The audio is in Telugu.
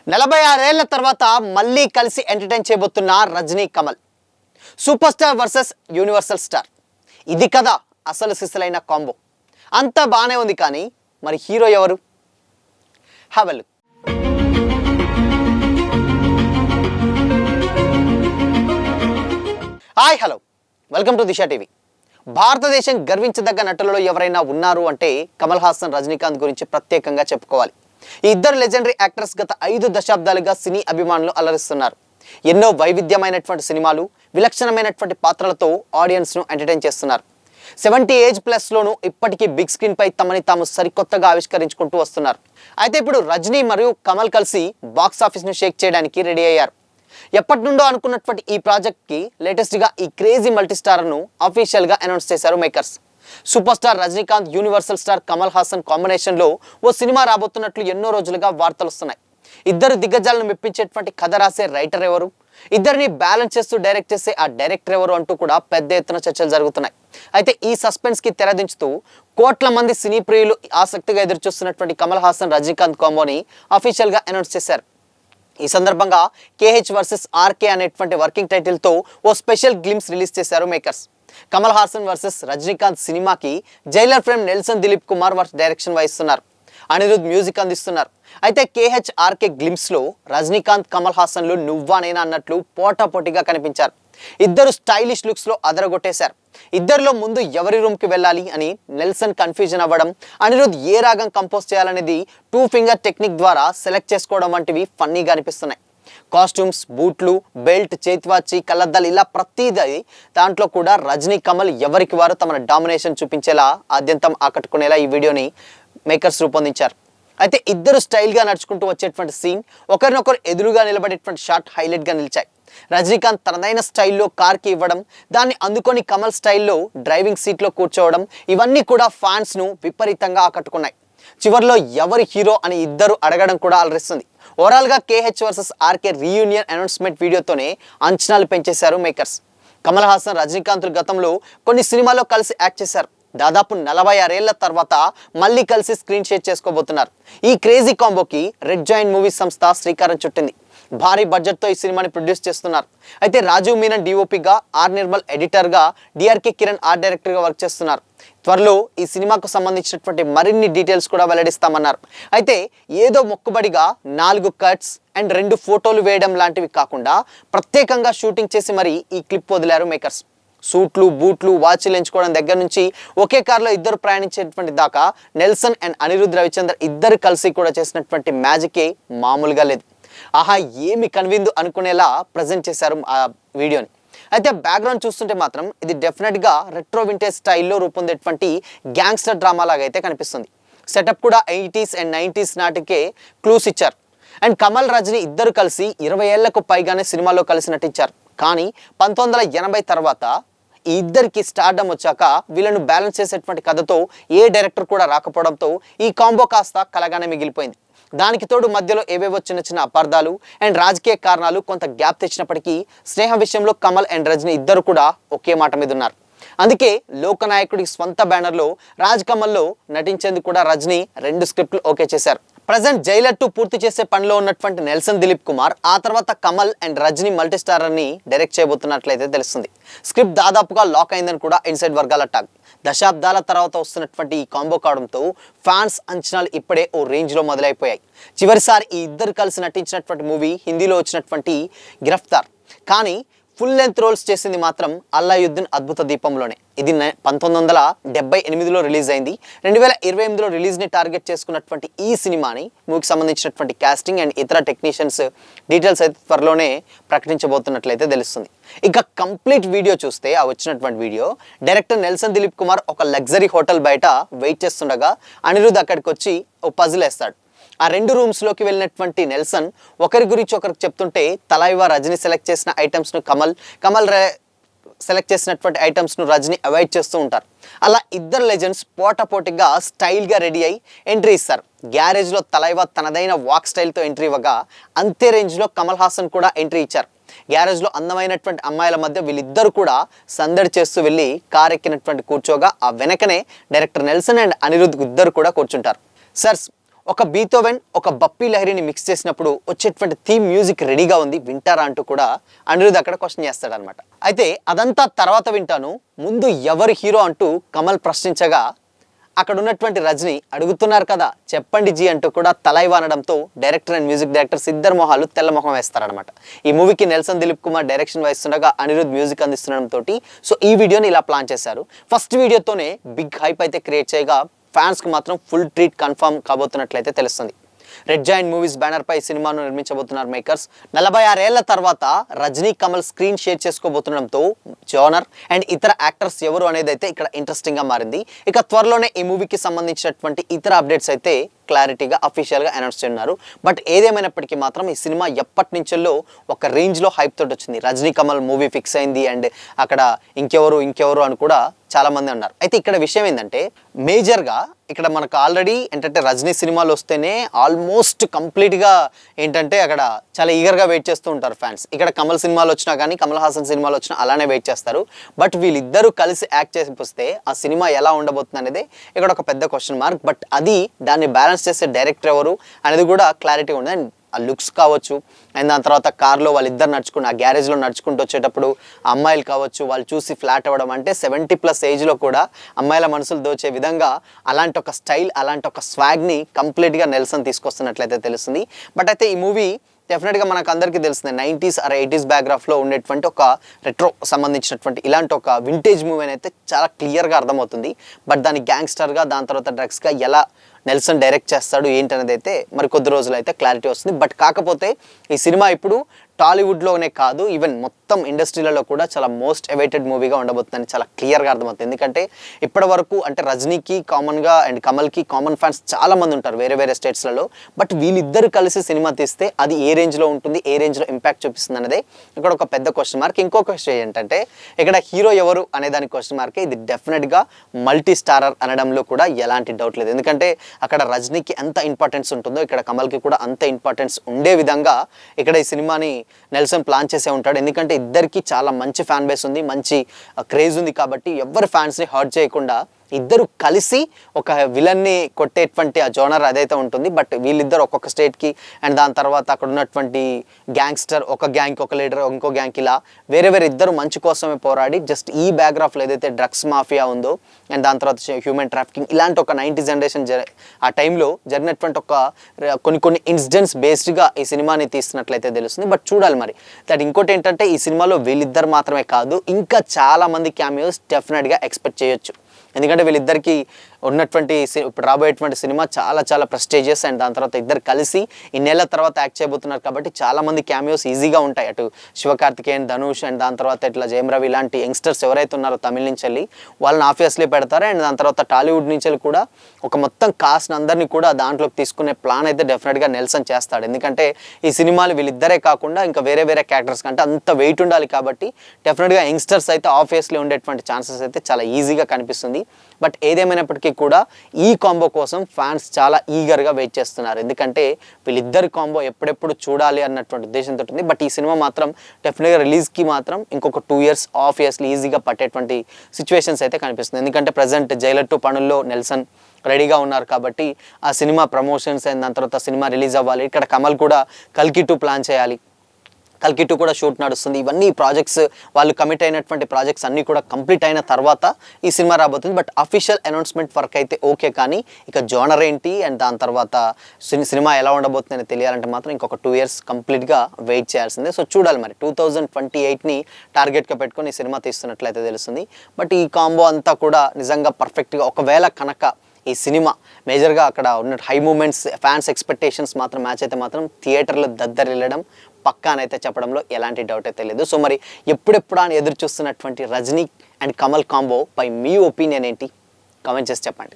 46 ఏళ్ల తర్వాత మళ్ళీ కలిసి ఎంటర్టైన్ చేయబోతున్న Rajini Kamal. Super star versus universal star. ఇది కదా అసలు సిసలైన కాంబో. అంతా బాగానే ఉంది, కానీ మరి హీరో ఎవరు? Have a look. Hi, hello, welcome to Disha TV. భారతదేశం గర్వించదగ్గ నటులలో ఎవరైనా ఉన్నారు అంటే కమల్ హాసన్, రజనీకాంత్ గురించి ప్రత్యేకంగా చెప్పుకోవాలి. ఈ ఇద్దరు లెజెండరీ యాక్టర్స్ గత 5 దశాబ్దాలుగా సినీ అభిమానులు అలరిస్తున్నారు. ఎన్నో వైవిధ్యమైనటువంటి సినిమాలు, విలక్షణమైనటువంటి పాత్రలతో ఆడియన్స్ను ఎంటర్టైన్ చేస్తున్నారు. 70 ఏజ్ ప్లస్లోనూ ఇప్పటికీ బిగ్ స్క్రీన్ పై తమని తాము సరికొత్తగా ఆవిష్కరించుకుంటూ వస్తున్నారు. అయితే ఇప్పుడు రజనీ మరియు కమల్ కలిసి బాక్స్ ఆఫీస్ను షేక్ చేయడానికి రెడీ అయ్యారు. ఎప్పటి నుండో అనుకున్నటువంటి ఈ ప్రాజెక్ట్కి లేటెస్ట్గా ఈ క్రేజీ మల్టీస్టార్ను అఫీషియల్గా అనౌన్స్ చేశారు makers. Super star Rajinikanth, universal star Kamal Haasan కాంబినేషన్లో ఓ సినిమా రాబోతున్నట్లు ఎన్నో రోజులుగా వార్తలు వస్తున్నాయి. ఇద్దరు దిగ్గజాలను మెప్పించేటువంటి కథ రాసే రైటర్ ఎవరు, ఇద్దరిని బ్యాలెన్స్ చేస్తూ డైరెక్ట్ చేసే ఆ డైరెక్టర్ ఎవరు అంటూ కూడా పెద్ద ఎత్తున చర్చలు జరుగుతున్నాయి. అయితే ఈ సస్పెన్స్కి తెరదించుతూ కోట్ల మంది సినీ ప్రియులు ఆసక్తిగా ఎదురుచూస్తున్నటువంటి కమల్ హాసన్, రజనీకాంత్ కాంబోని అఫీషియల్గా అనౌన్స్ చేశారు. ఈ సందర్భంగా KH వర్సెస్ RK అనేటువంటి వర్కింగ్ టైటిల్తో ఓ స్పెషల్ గ్లిమ్స్ రిలీజ్ చేశారు మేకర్స్. కమల్ హాసన్ వర్సెస్ రజనీకాంత్ సినిమాకి Jailer frame Nelson Dilip Kumar direction వహిస్తున్నారు. అనిరుద్ మ్యూజిక్ అందిస్తున్నారు. అయితే KH RK గ్లిమ్స్లో రజనీకాంత్, కమల్ హాసన్లు నువ్వా నేనా అన్నట్లు పోటాపోటీగా కనిపించారు. ఇద్దరు స్టైలిష్ లుక్స్లో అదరగొట్టేశారు. ఇద్దరిలో ముందు ఎవరి రూమ్కి వెళ్ళాలి అని నెల్సన్ కన్ఫ్యూజన్ అవ్వడం, అనిరుద్ ఏ రాగం కంపోజ్ చేయాలనేది 2 ఫింగర్ టెక్నిక్ ద్వారా సెలెక్ట్ చేసుకోవడం వంటివి ఫన్నీగా అనిపిస్తున్నాయి. కాస్ట్యూమ్స్, బూట్లు, బెల్ట్, చేతివాచి, కళ్ళద్దాలు, ఇలా ప్రతిదీ దాంట్లో కూడా రజనీ, కమల్ ఎవరికి వారు తమ డామినేషన్ చూపించేలా, ఆద్యంతం ఆకట్టుకునేలా ఈ వీడియోని మేకర్స్ రూపొందించారు. అయితే ఇద్దరు స్టైల్గా నడుచుకుంటూ వచ్చేటువంటి సీన్, ఒకరినొకరు ఎదురుగా నిలబడేటువంటి షాట్ హైలైట్గా నిలిచాయి. రజనీకాంత్ తనదైన స్టైల్లో కార్కి ఇవ్వడం, దాన్ని అందుకొని కమల్ స్టైల్లో డ్రైవింగ్ సీట్లో కూర్చోవడం, ఇవన్నీ కూడా ఫ్యాన్స్ను విపరీతంగా ఆకట్టుకున్నాయి. చివరిలో ఎవరి హీరో అని ఇద్దరు అడగడం కూడా అలరిస్తుంది. ఓవరాల్గా KH versus RK reunion announcement వీడియోతోనే అంచనాలు పెంచేశారు మేకర్స్. కమల్ హాసన్, రజనీకాంత్లు గతంలో కొన్ని సినిమాల్లో కలిసి యాక్ట్ చేశారు. దాదాపు 46 ఏళ్ల తర్వాత మళ్ళీ కలిసి స్క్రీన్ షేర్ చేసుకోబోతున్నారు. ఈ క్రేజీ కాంబోకి రెడ్ జాయింట్ మూవీస్ సంస్థ శ్రీకారం చుట్టింది. భారీ బడ్జెట్తో ఈ సినిమాని ప్రొడ్యూస్ చేస్తున్నారు. అయితే రాజీవ్ మీనన్ DOPగా, ఆర్ నిర్మల్ ఎడిటర్గా, DRK కిరణ్ ఆర్ట్ డైరెక్టర్గా వర్క్ చేస్తున్నారు. త్వరలో ఈ సినిమాకు సంబంధించినటువంటి మరిన్ని డీటెయిల్స్ కూడా వెల్లడిస్తామన్నారు. అయితే ఏదో మొక్కుబడిగా 4 కట్స్ అండ్ 2 ఫోటోలు వేయడం లాంటివి కాకుండా ప్రత్యేకంగా షూటింగ్ చేసి మరి ఈ క్లిప్ వదిలారు మేకర్స్. సూట్లు, బూట్లు, వాచ్లు ఎంచుకోవడం దగ్గర నుంచి ఒకే కారులో ఇద్దరు ప్రయాణించేటువంటి దాకా నెల్సన్ అండ్ అనిరుద్ రవిచంద్ర ఇద్దరు కలిసి కూడా చేసినటువంటి మ్యాజికే మామూలుగా లేదు. ఆహా, ఏమి కన్విందు అనుకునేలా ప్రజెంట్ చేశారు ఆ వీడియోని. అయితే బ్యాక్గ్రౌండ్ చూస్తుంటే మాత్రం ఇది డెఫినెట్గా రెట్రో వింటేజ్ స్టైల్లో రూపొందేటువంటి గ్యాంగ్స్టర్ డ్రామా లాగా అయితే కనిపిస్తుంది. సెటప్ కూడా 80s అండ్ 90s నాటికే క్లూస్ ఇచ్చారు. అండ్ కమల్, రజనీ ఇద్దరు కలిసి 20 ఏళ్లకు పైగానే సినిమాలో కలిసి నటించారు. కానీ 1980 తర్వాత ఈ ఇద్దరికి స్టార్డమ్ వచ్చాక వీళ్ళను బ్యాలెన్స్ చేసేటువంటి కథతో ఏ డైరెక్టర్ కూడా రాకపోవడంతో ఈ కాంబో కాస్త కలగానే మిగిలిపోయింది. దానికి తోడు మధ్యలో ఏవేవో చిన్న అపార్థాలు అండ్ రాజకీయ కారణాలు కొంత గ్యాప్ తెచ్చినప్పటికీ స్నేహ విషయంలో కమల్ అండ్ రజనీ ఇద్దరు కూడా ఒకే మాట మీద ఉన్నారు. అందుకే లోకనాయకుడి స్వంత బ్యానర్లో రాజ్ కమల్లో నటించేందుకు కూడా రజనీ 2 స్క్రిప్ట్లు ఓకే చేశారు. ప్రజెంట్ జైలర్ 2 పూర్తి చేసే పనిలో ఉన్నటువంటి నెల్సన్ దిలీప్ కుమార్ ఆ తర్వాత కమల్ అండ్ రజనీ మల్టీస్టారర్ని డైరెక్ట్ చేయబోతున్నట్లయితే తెలుస్తుంది. స్క్రిప్ట్ దాదాపుగా లాక్ అయిందని కూడా ఇన్సైడ్ వర్గాల టాక్. దశాబ్దాల తర్వాత వస్తున్నటువంటి ఈ కాంబో కావడంతో ఫ్యాన్స్ అంచనాలు ఇప్పుడే ఓ రేంజ్లో మొదలైపోయాయి. చివరిసారి ఈ ఇద్దరు కలిసి నటించినటువంటి మూవీ హిందీలో వచ్చినటువంటి గిరఫ్తార్. కానీ ఫుల్ లెంత్ రోల్స్ చేసింది మాత్రం అల్లాయుద్దీన్ అద్భుత దీపంలోనే. ఇది 1978లో రిలీజ్ అయింది. 2028లో రిలీజ్ని టార్గెట్ చేసుకున్నటువంటి ఈ సినిమాని, మూవీకి సంబంధించినటువంటి కాస్టింగ్ అండ్ ఇతర టెక్నీషియన్స్ డీటెయిల్స్ అయితే త్వరలోనే ప్రకటించబోతున్నట్లయితే తెలుస్తుంది. ఇక కంప్లీట్ వీడియో చూస్తే, ఆ వచ్చినటువంటి video, director Nelson Dilip Kumar ఒక లగ్జరీ హోటల్ బయట వెయిట్ చేస్తుండగా అనిరుద్ అక్కడికి వచ్చి ఓ పజిల్ వేస్తాడు. ఆ 2 రూమ్స్లోకి వెళ్ళినటువంటి నెల్సన్ ఒకరి గురించి ఒకరికి చెప్తుంటే తలైవా రజనీ సెలెక్ట్ చేసిన ఐటమ్స్ను కమల్ సెలెక్ట్ చేసినటువంటి ఐటమ్స్ను రజనీ అవాయిడ్ చేస్తూ ఉంటారు. అలా ఇద్దరు లెజెండ్స్ పోటాపోటీగా స్టైల్గా రెడీ అయి ఎంట్రీ ఇస్తారు. గ్యారేజ్లో తలైవా తనదైన వాక్ స్టైల్తో ఎంట్రీ ఇవ్వగా అంతే రేంజ్లో కమల్ హాసన్ కూడా ఎంట్రీ ఇచ్చారు. గ్యారేజ్లో అందమైనటువంటి అమ్మాయిల మధ్య వీళ్ళిద్దరు కూడా సందడి చేస్తూ వెళ్ళి కార్ ఎక్కినటువంటి కూర్చోగా ఆ వెనకనే డైరెక్టర్ నెల్సన్ అండ్ అనిరుద్ ఇద్దరు కూడా కూర్చుంటారు. సర్స్, ఒక బీథోవెన్ ఒక బప్పీ లహరిని మిక్స్ చేసినప్పుడు వచ్చేటువంటి థీమ్ మ్యూజిక్ రెడీగా ఉంది, వింటారా అంటూ కూడా అనిరుద్ అక్కడ క్వశ్చన్ చేస్తాడనమాట. అయితే అదంతా తర్వాత వింటాను, ముందు ఎవరు హీరో అంటూ కమల్ ప్రశ్నించగా అక్కడ ఉన్నటువంటి రజనీ అడుగుతున్నారు కదా చెప్పండి జీ అంటూ కూడా తలైవ అనడంతో డైరెక్టర్ అండ్ మ్యూజిక్ డైరెక్టర్స్ ఇద్దరు మొహాలు తెల్ల మొహం వేస్తారనమాట. ఈ మూవీకి నెల్సన్ దిలీప్ కుమార్ డైరెక్షన్ వహిస్తుండగా అనిరుద్ మ్యూజిక్ అందిస్తుండడంతో సో ఈ వీడియోని ఇలా ప్లాన్ చేశారు. ఫస్ట్ వీడియోతోనే బిగ్ హైప్ అయితే క్రియేట్ చేయగా ఫ్యాన్స్కి మాత్రం ఫుల్ ట్రీట్ కన్ఫర్మ్ కాబోతున్నట్లయితే తెలుస్తుంది. రెడ్ జాయింట్ మూవీస్ బ్యానర్ పై సినిమాను నిర్మించబోతున్నారు మేకర్స్. 46 ఏళ్ల తర్వాత రజనీ కమల్ స్క్రీన్ షేర్ చేసుకోబోతుండడంతో జోనర్ అండ్ ఇతర యాక్టర్స్ ఎవరు అనేది అయితే ఇక్కడ ఇంట్రెస్టింగ్ గా మారింది. ఇక త్వరలోనే ఈ మూవీకి సంబంధించినటువంటి ఇతర అప్డేట్స్ అయితే క్లారిటీగా అఫీషియల్గా అనౌన్స్ చేస్తున్నారు. బట్ ఏదేమైనప్పటికీ మాత్రం ఈ సినిమా ఎప్పటి నుంచో ఒక రేంజ్లో హైప్ తోటి వచ్చింది. రజనీ కమల్ మూవీ ఫిక్స్ అయింది అండ్ అక్కడ ఇంకెవరు అని కూడా చాలా మంది అన్నారు. అయితే ఇక్కడ విషయం ఏంటంటే మేజర్గా ఇక్కడ మనకు ఆల్రెడీ ఏంటంటే రజనీ సినిమాలు వస్తేనే ఆల్మోస్ట్ కంప్లీట్గా ఏంటంటే అక్కడ చాలా ఈగర్గా వెయిట్ చేస్తూ ఉంటారు ఫ్యాన్స్. ఇక్కడ కమల్ సినిమాలు వచ్చినా కానీ కమల్ హాసన్ సినిమాలు వచ్చినా అలానే వెయిట్ చేస్తారు. బట్ వీళ్ళిద్దరూ కలిసి యాక్ట్ చేసి వస్తే ఆ సినిమా ఎలా ఉండబోతుంది అనేది ఇక్కడ ఒక పెద్ద క్వశ్చన్ మార్క్. బట్ అది దాన్ని బ్యాలెన్స్ చేసే డైరెక్టర్ ఎవరు అనేది కూడా క్లారిటీ ఉంది. అండ్ ఆ లుక్స్ కావచ్చు అండ్ దాని తర్వాత కార్లో వాళ్ళిద్దరు నడుచుకుని ఆ గ్యారేజ్లో నడుచుకుంటూ వచ్చేటప్పుడు అమ్మాయిలు కావచ్చు వాళ్ళు చూసి ఫ్లాట్ అవ్వడం అంటే 70+ ఏజ్లో కూడా అమ్మాయిల మనసులు దోచే విధంగా అలాంటి ఒక స్టైల్ అలాంటి ఒక స్వాగ్ని కంప్లీట్గా నెల్సన్ తీసుకొస్తున్నట్లయితే తెలుస్తుంది. బట్ అయితే ఈ మూవీ డెఫినెట్గా మనకు అందరికీ తెలిసిందే 90s ఆర్ 80s బ్యాక్గ్రాఫ్లో ఉండేటువంటి ఒక రెట్రో సంబంధించినటువంటి ఇలాంటి ఒక వింటేజ్ మూవీ అయితే చాలా క్లియర్గా అర్థమవుతుంది. బట్ దాని గ్యాంగ్స్టర్గా దాని తర్వాత డ్రగ్స్గా ఎలా నెల్సన్ డైరెక్ట్ చేస్తాడు ఏంటనేది అయితే మరి కొద్ది రోజులు అయితే క్లారిటీ వస్తుంది. బట్ కాకపోతే ఈ సినిమా ఇప్పుడు టాలీవుడ్లోనే కాదు ఈవెన్ మొత్తం ఇండస్ట్రీలలో కూడా చాలా మోస్ట్ అవైటెడ్ మూవీగా ఉండబోతుందని చాలా క్లియర్గా అర్థమవుతుంది. ఎందుకంటే ఇప్పటి వరకు అంటే రజనీకి కామన్గా అండ్ కమల్కి కామన్ ఫ్యాన్స్ చాలా మంది ఉంటారు వేరే స్టేట్స్లలో. బట్ వీళ్ళిద్దరు కలిసి సినిమా తీస్తే అది ఏ రేంజ్లో ఉంటుంది, ఏ రేంజ్లో ఇంపాక్ట్ చూపిస్తుంది అనేది ఇక్కడ ఒక పెద్ద క్వశ్చన్ మార్క్. ఇంకో క్వశ్చన్ ఏంటంటే ఇక్కడ హీరో ఎవరు అనే దానికి క్వశ్చన్ మార్కే. ఇది డెఫినెట్గా మల్టీ స్టారర్ అనడంలో కూడా ఎలాంటి డౌట్ లేదు. ఎందుకంటే అక్కడ రజనీకి ఎంత ఇంపార్టెన్స్ ఉంటుందో ఇక్కడ కమల్కి కూడా అంత ఇంపార్టెన్స్ ఉండే విధంగా ఇక్కడ ఈ సినిమాని నెల్సన్ ప్లాన్ చేసే ఉంటాడు. ఎందుకంటే ఇద్దరికి చాలా మంచి ఫ్యాన్ బేస్ ఉంది, మంచి క్రేజ్ ఉంది. కాబట్టి ఎవరి ఫ్యాన్స్ని హర్ట్ చేయకుండా ఇద్దరు కలిసి ఒక విలన్ని కొట్టేటువంటి ఆ జోనర్ అదైతే ఉంటుంది. బట్ వీళ్ళిద్దరు ఒక్కొక్క స్టేట్కి అండ్ దాని తర్వాత అక్కడ ఉన్నటువంటి గ్యాంగ్స్టర్ ఒక గ్యాంగ్కి ఒక లీడర్ ఇంకో గ్యాంగ్కి ఇలా వేరే ఇద్దరు మంచి కోసమే పోరాడి జస్ట్ ఈ బ్యాక్గ్రాఫ్లో ఏదైతే డ్రగ్స్ మాఫియా ఉందో అండ్ దాని తర్వాత హ్యూమన్ ట్రాఫికింగ్ ఇలాంటి ఒక 90s జనరేషన్ ఆ టైంలో జరిగినటువంటి ఒక కొన్ని ఇన్సిడెంట్స్ బేస్డ్గా ఈ సినిమాని తీస్తున్నట్లయితే తెలుస్తుంది. బట్ చూడాలి మరి దట్. ఇంకోటి ఏంటంటే ఈ సినిమాలో వీళ్ళిద్దరు మాత్రమే కాదు ఇంకా చాలా మంది క్యామియోస్ డెఫినెట్గా ఎక్స్పెక్ట్ చేయొచ్చు. ఎందుకంటే వీళ్ళిద్దరికి ఉన్నటువంటి ఇప్పుడు రాబోయేటువంటి సినిమా చాలా ప్రెస్టీజియస్ అండ్ దాని తర్వాత ఇద్దరు కలిసి ఇన్నేళ్ల తర్వాత యాక్ట్ చేయబోతున్నారు కాబట్టి చాలా మంది క్యామియోస్ ఈజీగా ఉంటాయి. అటు శివకార్తికేయన్, ధనుష్ అండ్ దాని తర్వాత ఇట్లా జయం రవి ఇలాంటి యంగ్స్టర్స్ ఎవరైతే ఉన్నారో తమిళ నుంచి వెళ్ళి వాళ్ళని ఆబ్వియస్లీ పెడతారు. అండ్ దాని తర్వాత టాలీవుడ్ నుంచి వెళ్ళి కూడా ఒక మొత్తం కాస్ట్ అందరినీ కూడా దాంట్లోకి తీసుకునే ప్లాన్ అయితే డెఫినెట్గా నెల్సన్ చేస్తాడు. ఎందుకంటే ఈ సినిమాలు వీళ్ళిద్దరే కాకుండా ఇంకా వేరే క్యారెక్టర్స్ కంటే అంత వెయిట్ ఉండాలి కాబట్టి డెఫినెట్గా యంగ్స్టర్స్ అయితే ఆబ్వియస్లీ ఉండేటువంటి ఛాన్సెస్ అయితే చాలా ఈజీగా కనిపిస్తుంది. బట్ ఏదేమైనప్పటికీ కూడా ఈ కాంబో కోసం ఫ్యాన్స్ చాలా ఈగర్గా వెయిట్ చేస్తున్నారు. ఎందుకంటే వీళ్ళిద్దరి కాంబో ఎప్పుడెప్పుడు చూడాలి అన్నటువంటి ఉద్దేశంతో ఉంటుంది. బట్ ఈ సినిమా మాత్రం డెఫినెట్గా రిలీజ్కి మాత్రం ఇంకొక 2 years ఆబ్వియస్లీ ఈజీగా పట్టేటువంటి సిచ్యువేషన్స్ అయితే కనిపిస్తుంది. ఎందుకంటే ప్రజెంట్ జైలర్ 2 పనుల్లో నెల్సన్ రెడీగా ఉన్నారు కాబట్టి ఆ సినిమా ప్రమోషన్స్ అయిన దాని తర్వాత సినిమా రిలీజ్ అవ్వాలి. ఇక్కడ కమల్ కూడా కల్కి 2 ప్లాన్ చేయాలి, కల్కి 2 కూడా షూట్ నడుస్తుంది. ఇవన్నీ ప్రాజెక్ట్స్ వాళ్ళు కమిట్ అయినటువంటి ప్రాజెక్ట్స్ అన్నీ కూడా కంప్లీట్ అయిన తర్వాత ఈ సినిమా రాబోతుంది. బట్ అఫీషియల్ అనౌన్స్మెంట్ వర్క్ అయితే ఓకే, కానీ ఇక జోనర్ ఏంటి అండ్ దాని తర్వాత సినిమా ఎలా ఉండబోతుంది అని తెలియాలంటే మాత్రం ఇంకొక 2 years కంప్లీట్గా వెయిట్ చేయాల్సిందే. సో చూడాలి మరి 2028ని టార్గెట్గా పెట్టుకొని ఈ సినిమా తీస్తున్నట్లయితే తెలుస్తుంది. బట్ ఈ కాంబో అంతా కూడా నిజంగా పర్ఫెక్ట్గా ఒకవేళ కనుక ఈ సినిమా మేజర్గా అక్కడ ఉన్న హై మూమెంట్స్ ఫ్యాన్స్ ఎక్స్పెక్టేషన్స్ మాత్రం మ్యాచ్ అయితే మాత్రం థియేటర్లో దద్దరిల్లడం పక్కా అని అయితే చెప్పడంలో ఎలాంటి డౌట్ అయితే లేదు. సో మరి ఎప్పుడెప్పుడు అని ఎదురు చూస్తున్నటువంటి రజనీ అండ్ కమల్ కాంబో పై మీ ఒపీనియన్ ఏంటి? కామెంట్ చేసి చెప్పండి.